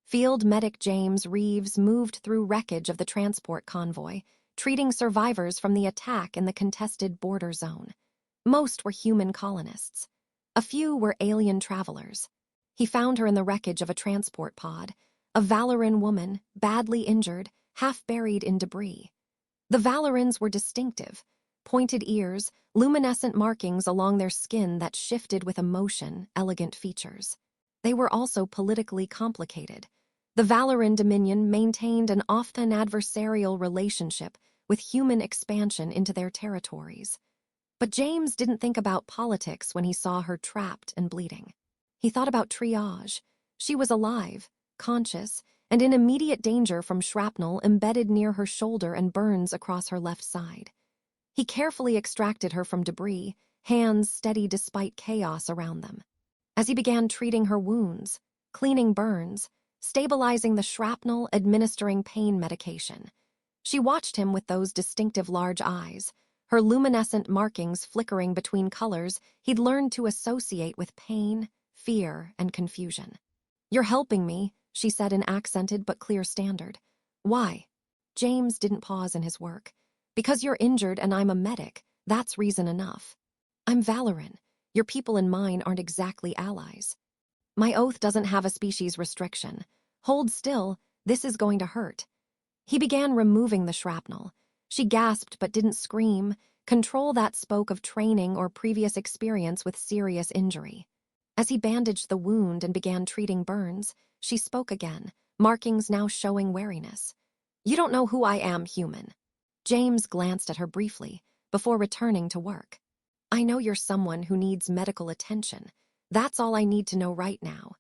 Field Medic James Reeves moved through wreckage of the transport convoy, treating survivors from the attack in the contested border zone. Most were human colonists. A few were alien travelers. He found her in the wreckage of a transport pod, a Valeran woman, badly injured, half buried in debris. The Valerans were distinctive, pointed ears, luminescent markings along their skin that shifted with emotion, elegant features. They were also politically complicated. The Valeran Dominion maintained an often adversarial relationship with human expansion into their territories. But James didn't think about politics when he saw her trapped and bleeding. He thought about triage. She was alive, conscious, and in immediate danger from shrapnel embedded near her shoulder and burns across her left side. He carefully extracted her from debris, hands steady despite chaos around them. As he began treating her wounds, cleaning burns, stabilizing the shrapnel, administering pain medication, she watched him with those distinctive large eyes, her luminescent markings flickering between colors he'd learned to associate with pain, fear, and confusion. "You're helping me," she said in accented but clear standard. "Why?" James didn't pause in his work. "Because you're injured and I'm a medic, that's reason enough. I'm Valeran. Your people and mine aren't exactly allies. My oath doesn't have a species restriction. Hold still, this is going to hurt." He began removing the shrapnel. She gasped but didn't scream, control that spoke of training or previous experience with serious injury. As he bandaged the wound and began treating burns, she spoke again, markings now showing wariness. "You don't know who I am, human." James glanced at her briefly, before returning to work. "I know you're someone who needs medical attention. That's all I need to know right now.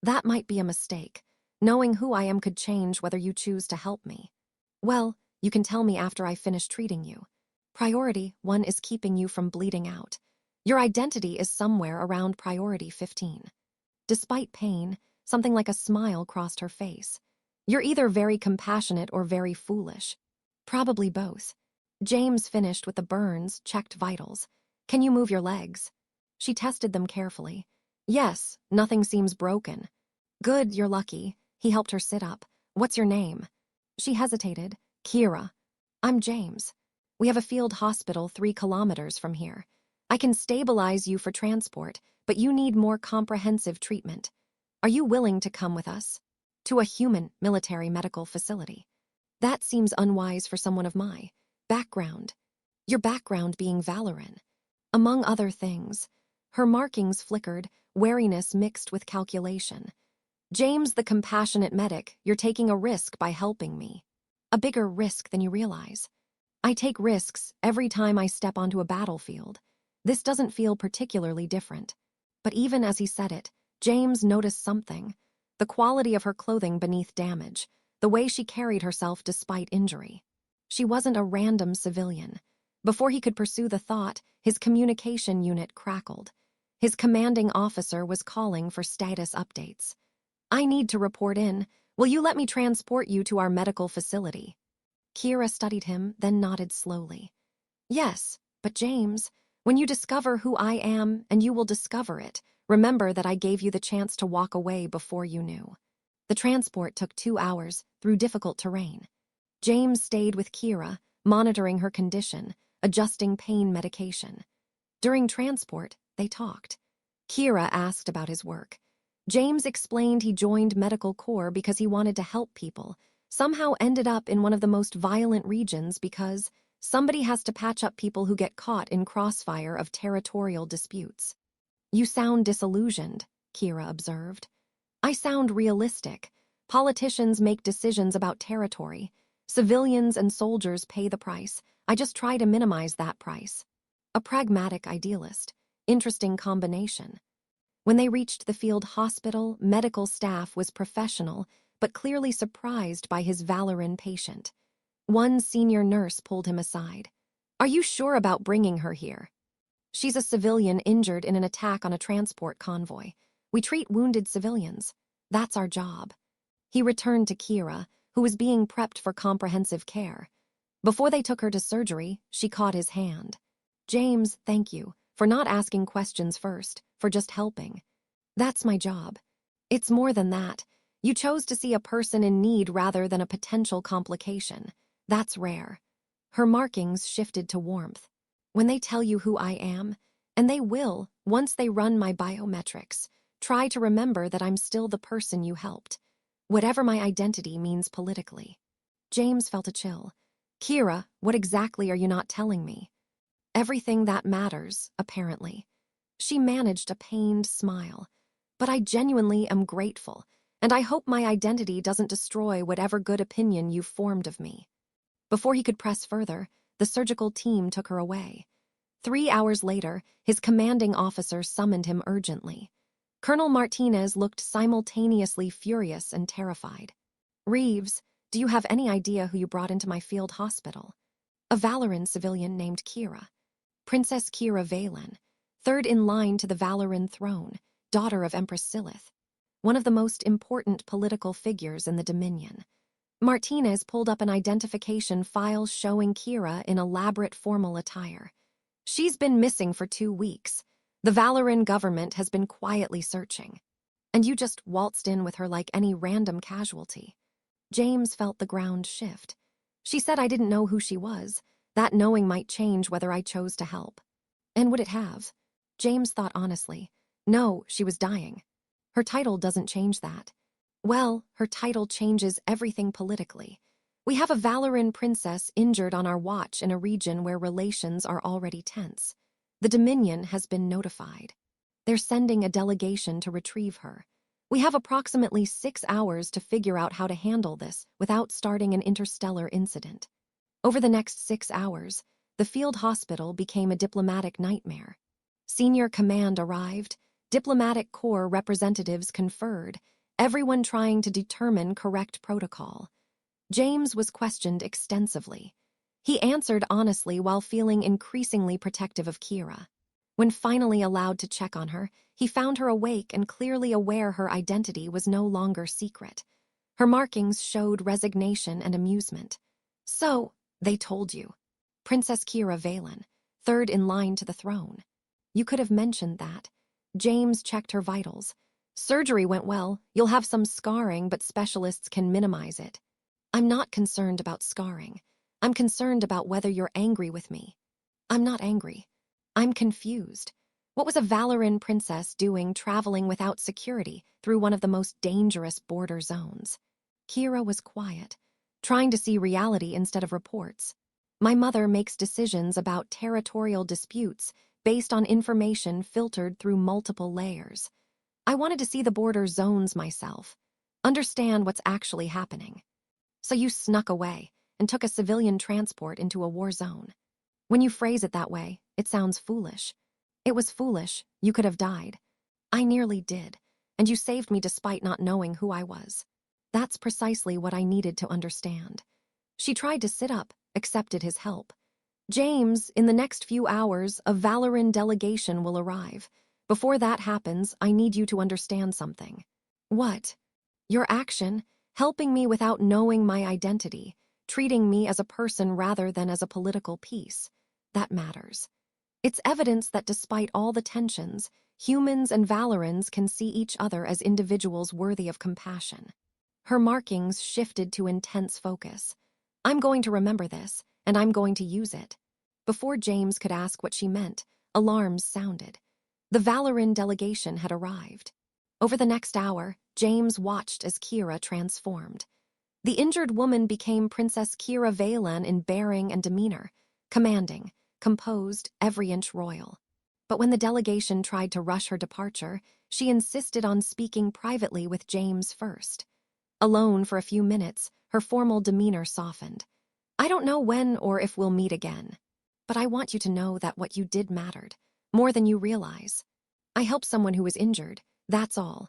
That might be a mistake. Knowing who I am could change whether you choose to help me. Well, you can tell me after I finish treating you. Priority 1 is keeping you from bleeding out. Your identity is somewhere around priority 15. Despite pain, something like a smile crossed her face. You're either very compassionate or very foolish. Probably both. James finished with the burns, checked vitals. "Can you move your legs?" She tested them carefully. "Yes, nothing seems broken." "Good, you're lucky." He helped her sit up. "What's your name?" She hesitated. "Kira." "I'm James. We have a field hospital 3 kilometers from here. I can stabilize you for transport, but you need more comprehensive treatment. Are you willing to come with us? To a human military medical facility." "That seems unwise for someone of my background." "Your background being Valeran." Among other things. Her markings flickered, wariness mixed with calculation. "James, the compassionate medic, you're taking a risk by helping me. A bigger risk than you realize. I take risks every time I step onto a battlefield. This doesn't feel particularly different." But even as he said it, James noticed something. The quality of her clothing beneath damage, the way she carried herself despite injury. She wasn't a random civilian. Before he could pursue the thought, his communication unit crackled. His commanding officer was calling for status updates. "I need to report in. Will you let me transport you to our medical facility?" Kira studied him, then nodded slowly. "Yes, but James, when you discover who I am, and you will discover it, remember that I gave you the chance to walk away before you knew." The transport took 2 hours, through difficult terrain. James stayed with Kira, monitoring her condition, adjusting pain medication. During transport, they talked. Kira asked about his work. James explained he joined Medical Corps because he wanted to help people, somehow ended up in one of the most violent regions because somebody has to patch up people who get caught in crossfire of territorial disputes. "You sound disillusioned," Kira observed. "I sound realistic. Politicians make decisions about territory. Civilians and soldiers pay the price. I just try to minimize that price." A pragmatic idealist. Interesting combination. When they reached the field hospital, medical staff was professional, but clearly surprised by his Valeran patient. One senior nurse pulled him aside. "Are you sure about bringing her here?" "She's a civilian injured in an attack on a transport convoy. We treat wounded civilians. That's our job." He returned to Kira, who was being prepped for comprehensive care. Before they took her to surgery, she caught his hand. "James, thank you, for not asking questions first, for just helping. That's my job. It's more than that. You chose to see a person in need rather than a potential complication. That's rare. Her markings shifted to warmth. When they tell you who I am, and they will, once they run my biometrics, try to remember that I'm still the person you helped, whatever my identity means politically. James felt a chill. Kira, what exactly are you not telling me? Everything that matters, apparently. She managed a pained smile. But I genuinely am grateful, and I hope my identity doesn't destroy whatever good opinion you've formed of me. Before he could press further, the surgical team took her away. 3 hours later, his commanding officer summoned him urgently. Colonel Martinez looked simultaneously furious and terrified. Reeves, do you have any idea who you brought into my field hospital? A Valeran civilian named Kira. Princess Kira Veylan, third in line to the Valeran throne, daughter of Empress Silith. One of the most important political figures in the Dominion. Martinez pulled up an identification file showing Kira in elaborate formal attire. She's been missing for 2 weeks. The Valeran government has been quietly searching. And you just waltzed in with her like any random casualty. James felt the ground shift. She said I didn't know who she was. That knowing might change whether I chose to help. And would it have? James thought honestly. No, she was dying. Her title doesn't change that. Well, her title changes everything politically. We have a Valeran princess injured on our watch in a region where relations are already tense. The Dominion has been notified. They're sending a delegation to retrieve her. We have approximately 6 hours to figure out how to handle this without starting an interstellar incident. Over the next 6 hours, the field hospital became a diplomatic nightmare. Senior command arrived, diplomatic corps representatives conferred, everyone trying to determine correct protocol. James was questioned extensively. He answered honestly while feeling increasingly protective of Kira. When finally allowed to check on her, he found her awake and clearly aware her identity was no longer secret. Her markings showed resignation and amusement. So, they told you. Princess Kira Veylan, third in line to the throne. You could have mentioned that. James checked her vitals. Surgery went well. You'll have some scarring, but specialists can minimize it. I'm not concerned about scarring. I'm concerned about whether you're angry with me. I'm not angry. I'm confused. What was a Valeran princess doing traveling without security through one of the most dangerous border zones? Kira was quiet, trying to see reality instead of reports. My mother makes decisions about territorial disputes based on information filtered through multiple layers. I wanted to see the border zones myself, understand what's actually happening. So you snuck away and took a civilian transport into a war zone. When you phrase it that way, it sounds foolish. It was foolish. You could have died. I nearly did, and you saved me despite not knowing who I was. That's precisely what I needed to understand. She tried to sit up, accepted his help. James, in the next few hours, a Valeran delegation will arrive. Before that happens, I need you to understand something. What? Your action, helping me without knowing my identity, treating me as a person rather than as a political piece. That matters. It's evidence that despite all the tensions, humans and Valerans can see each other as individuals worthy of compassion. Her markings shifted to intense focus. I'm going to remember this, and I'm going to use it. Before James could ask what she meant, alarms sounded. The Valeran delegation had arrived. Over the next hour, James watched as Kira transformed. The injured woman became Princess Kira Veylan in bearing and demeanor, commanding, composed, every inch royal. But when the delegation tried to rush her departure, she insisted on speaking privately with James first. Alone for a few minutes, her formal demeanor softened. I don't know when or if we'll meet again, but I want you to know that what you did mattered, more than you realize. I helped someone who was injured, that's all.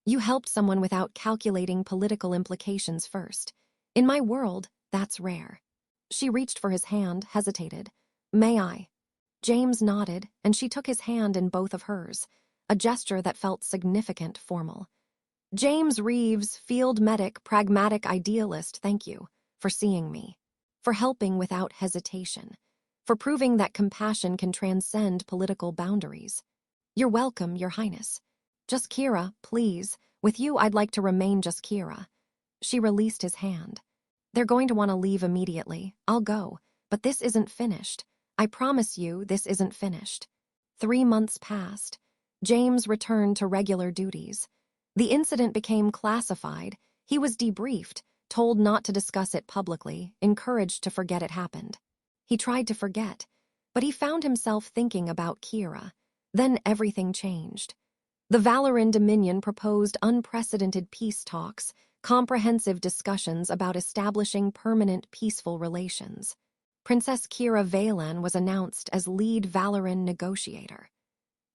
You helped someone without calculating political implications first. In my world, that's rare. She reached for his hand, hesitated. May I? James nodded, and she took his hand in both of hers, a gesture that felt significant, formal. James Reeves, field medic, pragmatic idealist, thank you for seeing me, for helping without hesitation, for proving that compassion can transcend political boundaries. You're welcome, Your Highness. Just Kira, please, With you, I'd like to remain just Kira. She released his hand. They're going to want to leave immediately. I'll go. But this isn't finished. I promise you this isn't finished. 3 months passed. James returned to regular duties. The incident became classified. He was debriefed, told not to discuss it publicly, encouraged to forget it happened. He tried to forget, but he found himself thinking about Kira. Then everything changed. The Valeran Dominion proposed unprecedented peace talks, comprehensive discussions about establishing permanent peaceful relations. Princess Kira Veylan was announced as lead Valeran negotiator.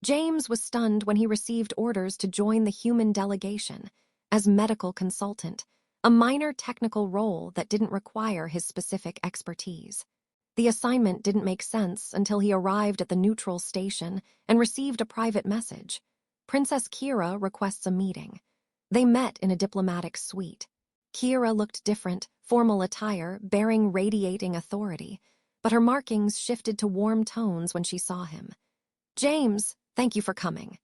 James was stunned when he received orders to join the human delegation as medical consultant, a minor technical role that didn't require his specific expertise. The assignment didn't make sense until he arrived at the neutral station and received a private message. Princess Kira requests a meeting. They met in a diplomatic suite. Kira looked different, formal attire, bearing radiating authority, but her markings shifted to warm tones when she saw him. James, thank you for coming.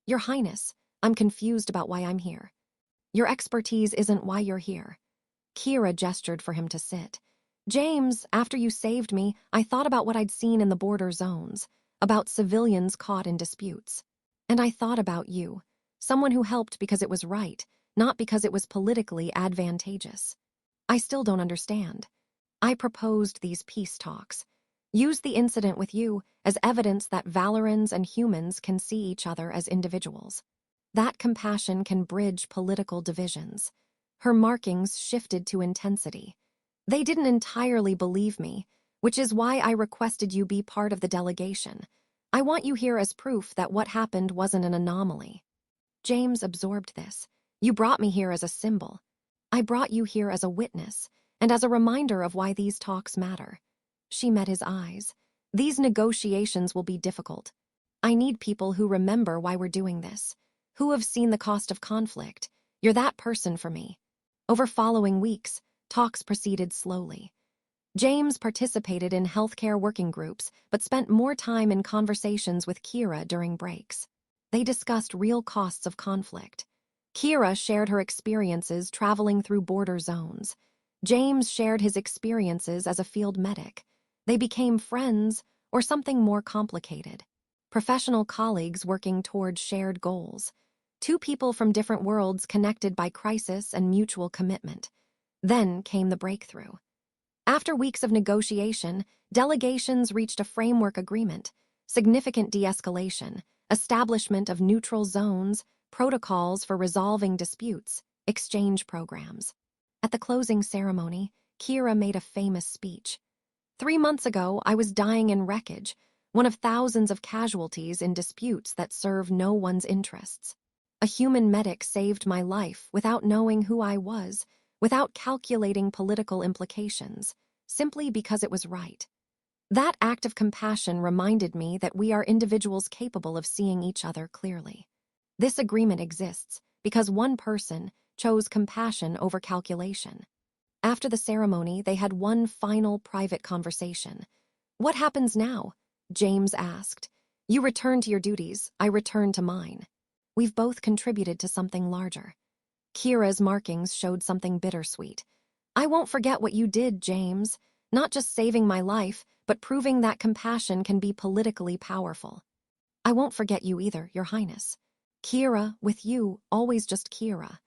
Your Highness, I'm confused about why I'm here. Your expertise isn't why you're here. Kira gestured for him to sit. James, after you saved me, I thought about what I'd seen in the border zones, about civilians caught in disputes. And I thought about you, someone who helped because it was right, not because it was politically advantageous. I still don't understand. I proposed these peace talks. Used the incident with you as evidence that Valerans and humans can see each other as individuals. That compassion can bridge political divisions. Her markings shifted to intensity. They didn't entirely believe me, which is why I requested you be part of the delegation. I want you here as proof that what happened wasn't an anomaly. James absorbed this. You brought me here as a symbol. I brought you here as a witness, and as a reminder of why these talks matter. She met his eyes. These negotiations will be difficult. I need people who remember why we're doing this, who have seen the cost of conflict. You're that person for me. Over following weeks, talks proceeded slowly. James participated in healthcare working groups, but spent more time in conversations with Kira during breaks. They discussed real costs of conflict. Kira shared her experiences traveling through border zones. James shared his experiences as a field medic. They became friends, or something more complicated. Professional colleagues working toward shared goals. Two people from different worlds connected by crisis and mutual commitment. Then came the breakthrough. After weeks of negotiation, delegations reached a framework agreement, significant de-escalation, establishment of neutral zones, protocols for resolving disputes, exchange programs. At the closing ceremony, Kira made a famous speech. 3 months ago, I was dying in wreckage, one of thousands of casualties in disputes that serve no one's interests. A human medic saved my life without knowing who I was, without calculating political implications, simply because it was right. That act of compassion reminded me that we are individuals capable of seeing each other clearly. This agreement exists because one person chose compassion over calculation. After the ceremony, they had one final private conversation. What happens now? James asked. You return to your duties, I return to mine. We've both contributed to something larger. Kira's markings showed something bittersweet. I won't forget what you did, James. Not just saving my life, but proving that compassion can be politically powerful. I won't forget you either, Your Highness. Kira, with you, always just Kira.